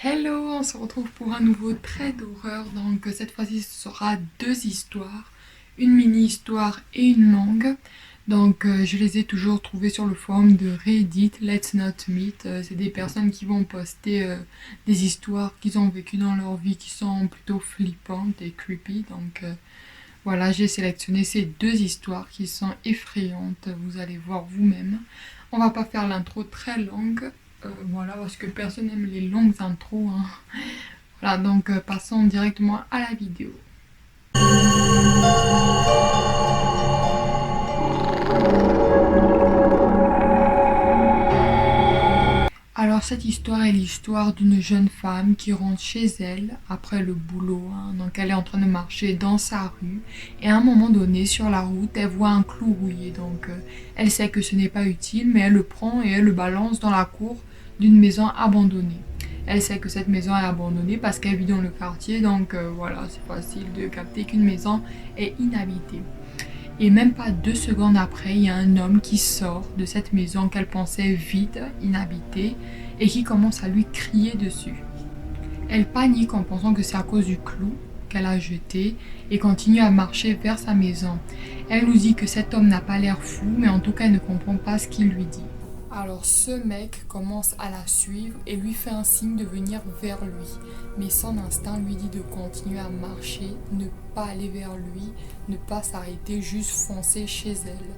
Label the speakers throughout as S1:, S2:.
S1: Hello, on se retrouve pour un nouveau trait d'horreur. Donc cette fois-ci ce sera deux histoires, une mini-histoire et une longue. Donc je les ai toujours trouvées sur le forum de Reddit, Let's Not Meet. C'est des personnes qui vont poster des histoires qu'ils ont vécues dans leur vie qui sont plutôt flippantes et creepy. Donc voilà, j'ai sélectionné ces deux histoires qui sont effrayantes, vous allez voir vous-même. On va pas faire l'intro très longue, voilà, parce que personne n'aime les longues intros, hein. Voilà, donc passons directement à la vidéo. Alors cette histoire est l'histoire d'une jeune femme qui rentre chez elle après le boulot, hein. Donc elle est en train de marcher dans sa rue et à un moment donné sur la route elle voit un clou rouillé. Donc elle sait que ce n'est pas utile mais elle le prend et elle le balance dans la cour d'une maison abandonnée. Elle sait que cette maison est abandonnée parce qu'elle vit dans le quartier, donc voilà, c'est facile de capter qu'une maison est inhabitée. Et même pas 2 secondes après, il y a un homme qui sort de cette maison qu'elle pensait vide, inhabitée, et qui commence à lui crier dessus. Elle panique en pensant que c'est à cause du clou qu'elle a jeté et continue à marcher vers sa maison. Elle nous dit que cet homme n'a pas l'air fou, mais en tout cas elle ne comprend pas ce qu'il lui dit. Alors ce mec commence à la suivre et lui fait un signe de venir vers lui. Mais son instinct lui dit de continuer à marcher, ne pas aller vers lui, ne pas s'arrêter, juste foncer chez elle.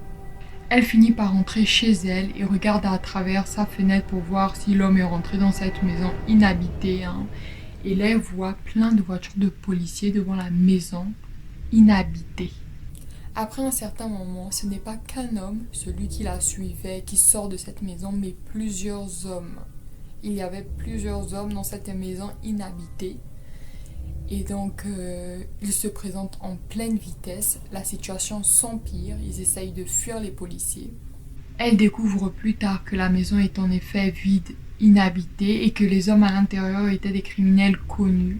S1: Elle finit par rentrer chez elle et regarde à travers sa fenêtre pour voir si l'homme est rentré dans cette maison inhabitée, hein. Et là elle voit plein de voitures de policiers devant la maison inhabitée. Après un certain moment, ce n'est pas qu'un homme, celui qui la suivait, qui sort de cette maison, mais plusieurs hommes. Il y avait plusieurs hommes dans cette maison inhabitée. Et donc, ils se présentent en pleine vitesse. La situation s'empire. Ils essayent de fuir les policiers. Elle découvre plus tard que la maison est en effet vide, inhabitée, et que les hommes à l'intérieur étaient des criminels connus.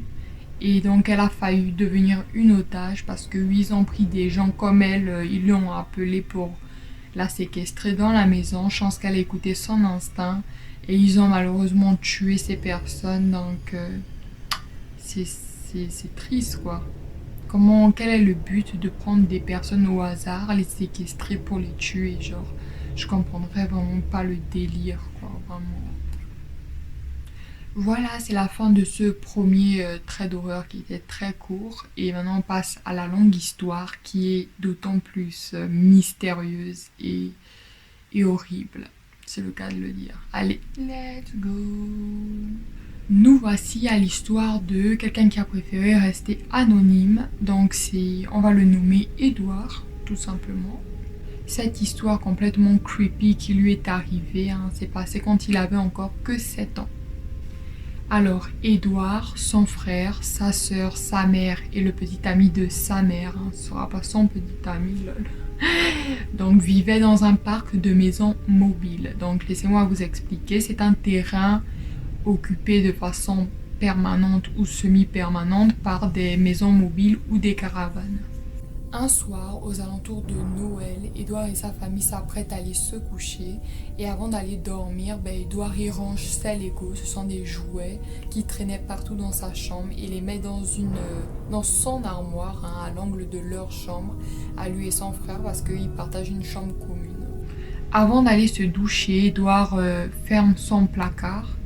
S1: Et donc elle a failli devenir une otage parce que ils ont pris des gens comme elle, ils l'ont appelée pour la séquestrer dans la maison. Chance qu'elle a écouté son instinct et ils ont malheureusement tué ces personnes. Donc c'est triste quoi. Quel est le but de prendre des personnes au hasard, les séquestrer pour les tuer, genre je comprendrais vraiment pas le délire quoi, vraiment. Voilà, c'est la fin de ce premier trait d'horreur qui était très court. Et maintenant on passe à la longue histoire qui est d'autant plus mystérieuse et horrible. C'est le cas de le dire. Allez, let's go. Nous voici à l'histoire de quelqu'un qui a préféré rester anonyme. Donc on va le nommer Edouard, tout simplement. Cette histoire complètement creepy qui lui est arrivée, hein, s'est passée quand il avait encore que 7 ans. Alors, Edouard, son frère, sa sœur, sa mère et le petit ami de sa mère, hein, ce sera pas son petit ami, lol. Donc, vivaient dans un parc de maisons mobiles. Donc, laissez-moi vous expliquer, c'est un terrain occupé de façon permanente ou semi-permanente par des maisons mobiles ou des caravanes. Un soir, aux alentours de Noël, Edouard et sa famille s'apprêtent à aller se coucher. Et avant d'aller dormir, Edouard y range ses Legos. Ce sont des jouets qui traînaient partout dans sa chambre. Il les met dans son armoire, hein, à l'angle de leur chambre, à lui et son frère, parce qu'ils partagent une chambre commune. Avant d'aller se doucher, Edouard ferme son placard.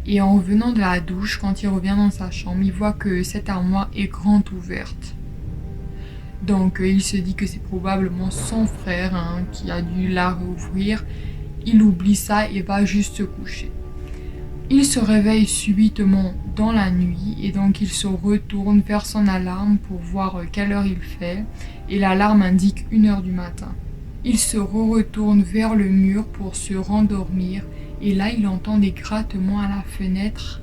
S1: Et en revenant de la douche, quand il revient dans sa chambre, il voit que cette armoire est grande ouverte. Donc il se dit que c'est probablement son frère, hein, qui a dû la rouvrir. Il oublie ça et va juste se coucher. Il se réveille subitement dans la nuit et donc il se retourne vers son alarme pour voir quelle heure il fait et l'alarme indique 1h du matin. Il se retourne vers le mur pour se rendormir et là il entend des grattements à la fenêtre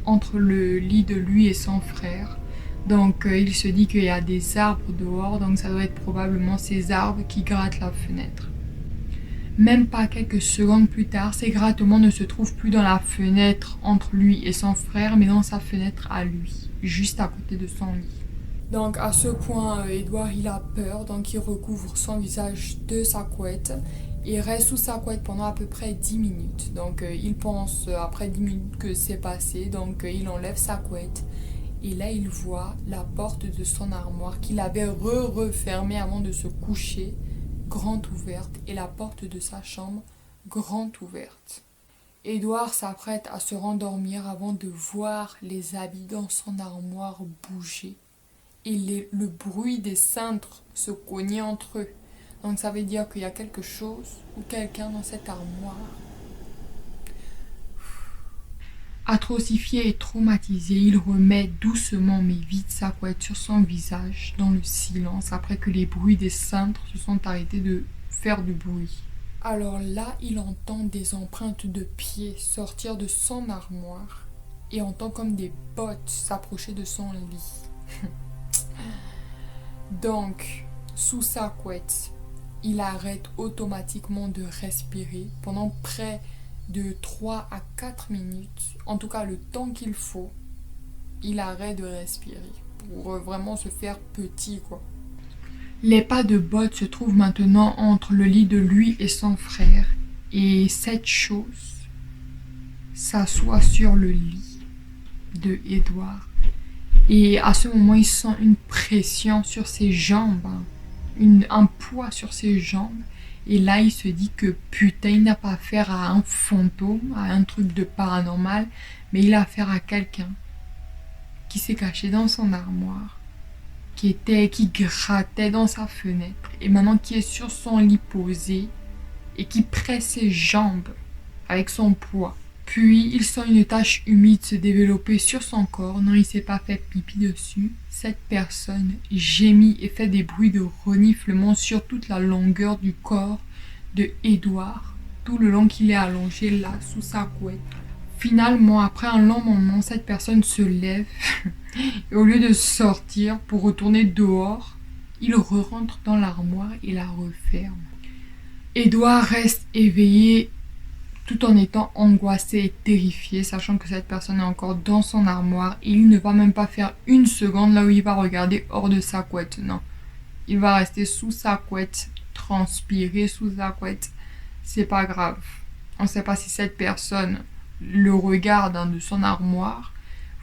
S1: entre le lit de lui et son frère. Donc il se dit qu'il y a des arbres dehors, donc ça doit être probablement ces arbres qui grattent la fenêtre. Même pas quelques secondes plus tard, ces grattements ne se trouvent plus dans la fenêtre entre lui et son frère, mais dans sa fenêtre à lui, juste à côté de son lit. Donc à ce point, Edouard il a peur, donc il recouvre son visage de sa couette. Il reste sous sa couette pendant à peu près 10 minutes. Donc il pense après 10 minutes que c'est passé. Donc il enlève sa couette. Et là il voit la porte de son armoire qu'il avait refermée avant de se coucher, grande ouverte. Et la porte de sa chambre, grande ouverte. Édouard s'apprête à se rendormir avant de voir les habits dans son armoire bouger. Et le bruit des cintres se cogner entre eux. Donc ça veut dire qu'il y a quelque chose ou quelqu'un dans cette armoire. Atrocifié et traumatisé, il remet doucement mais vite sa couette sur son visage dans le silence après que les bruits des cintres se sont arrêtés de faire du bruit. Alors là, il entend des empreintes de pieds sortir de son armoire et entend comme des bottes s'approcher de son lit. Donc, sous sa couette, il arrête automatiquement de respirer pendant près de 3 à 4 minutes, en tout cas le temps qu'il faut, il arrête de respirer pour vraiment se faire petit quoi. Les pas de bottes se trouvent maintenant entre le lit de lui et son frère et cette chose s'assoit sur le lit de Édouard et à ce moment il sent une pression sur ses jambes, un poids sur ses jambes. Et là, il se dit que putain, il n'a pas affaire à un fantôme, à un truc de paranormal, mais il a affaire à quelqu'un qui s'est caché dans son armoire, qui grattait dans sa fenêtre, et maintenant qui est sur son lit posé, et qui presse ses jambes avec son poids. Puis, il sent une tache humide se développer sur son corps. Non, il s'est pas fait pipi dessus. Cette personne gémit et fait des bruits de reniflement sur toute la longueur du corps de Édouard, tout le long qu'il est allongé là, sous sa couette. Finalement, après un long moment, cette personne se lève et au lieu de sortir pour retourner dehors, il rentre dans l'armoire et la referme. Édouard reste éveillé tout en étant angoissé et terrifié, sachant que cette personne est encore dans son armoire et il ne va même pas faire une seconde là où il va regarder hors de sa couette. Non, il va rester sous sa couette, transpirer sous sa couette. C'est pas grave. On ne sait pas si cette personne le regarde de son armoire,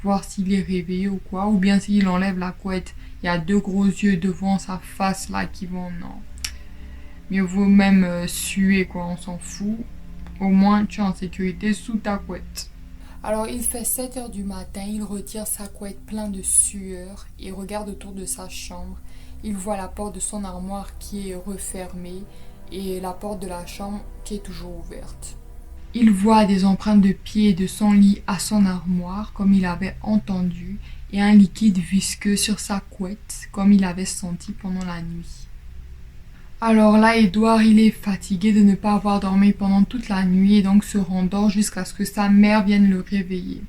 S1: voir s'il est réveillé ou quoi, ou bien s'il enlève la couette. Il y a 2 gros yeux devant sa face là qui vont, non. Mieux vaut même suer quoi, on s'en fout. Au moins, tu es en sécurité sous ta couette. Alors, il fait 7 heures du matin, il retire sa couette plein de sueur et regarde autour de sa chambre. Il voit la porte de son armoire qui est refermée et la porte de la chambre qui est toujours ouverte. Il voit des empreintes de pieds de son lit à son armoire, comme il avait entendu, et un liquide visqueux sur sa couette, comme il avait senti pendant la nuit. Alors là, Édouard, il est fatigué de ne pas avoir dormi pendant toute la nuit et donc se rendort jusqu'à ce que sa mère vienne le réveiller.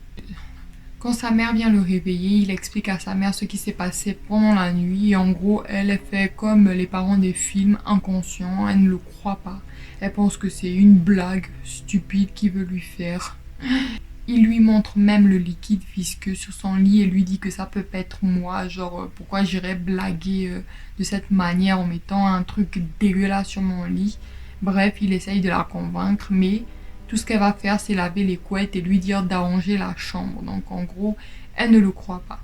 S1: Quand sa mère vient le réveiller, il explique à sa mère ce qui s'est passé pendant la nuit et en gros, elle est fait comme les parents des films, inconscients, elle ne le croit pas. Elle pense que c'est une blague stupide qu'il veut lui faire. Il lui montre même le liquide visqueux sur son lit et lui dit que ça peut pas être moi, genre pourquoi j'irais blaguer de cette manière en mettant un truc dégueulasse sur mon lit. Bref, il essaye de la convaincre, mais tout ce qu'elle va faire c'est laver les couettes et lui dire d'arranger la chambre. Donc en gros, elle ne le croit pas.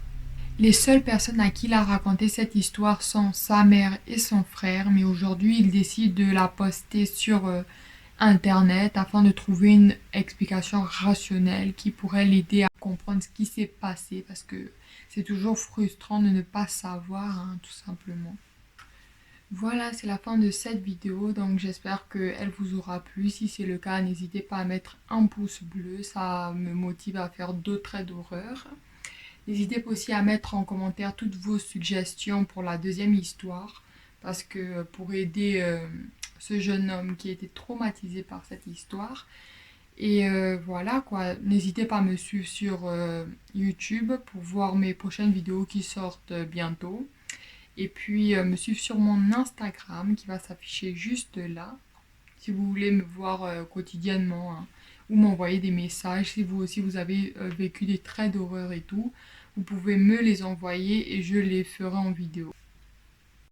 S1: Les seules personnes à qui il a raconté cette histoire sont sa mère et son frère, mais aujourd'hui il décide de la poster sur Internet afin de trouver une explication rationnelle qui pourrait l'aider à comprendre ce qui s'est passé parce que c'est toujours frustrant de ne pas savoir, tout simplement. Voilà, c'est la fin de cette vidéo, donc j'espère qu'elle vous aura plu. Si c'est le cas, n'hésitez pas à mettre un pouce bleu, ça me motive à faire d'autres traits d'horreur. N'hésitez pas aussi à mettre en commentaire toutes vos suggestions pour la deuxième histoire parce que pour aider ce jeune homme qui a été traumatisé par cette histoire. Et voilà quoi, n'hésitez pas à me suivre sur YouTube pour voir mes prochaines vidéos qui sortent bientôt. Et puis me suivre sur mon Instagram qui va s'afficher juste là. Si vous voulez me voir quotidiennement ou m'envoyer des messages, si vous aussi vous avez vécu des traits d'horreur et tout, vous pouvez me les envoyer et je les ferai en vidéo.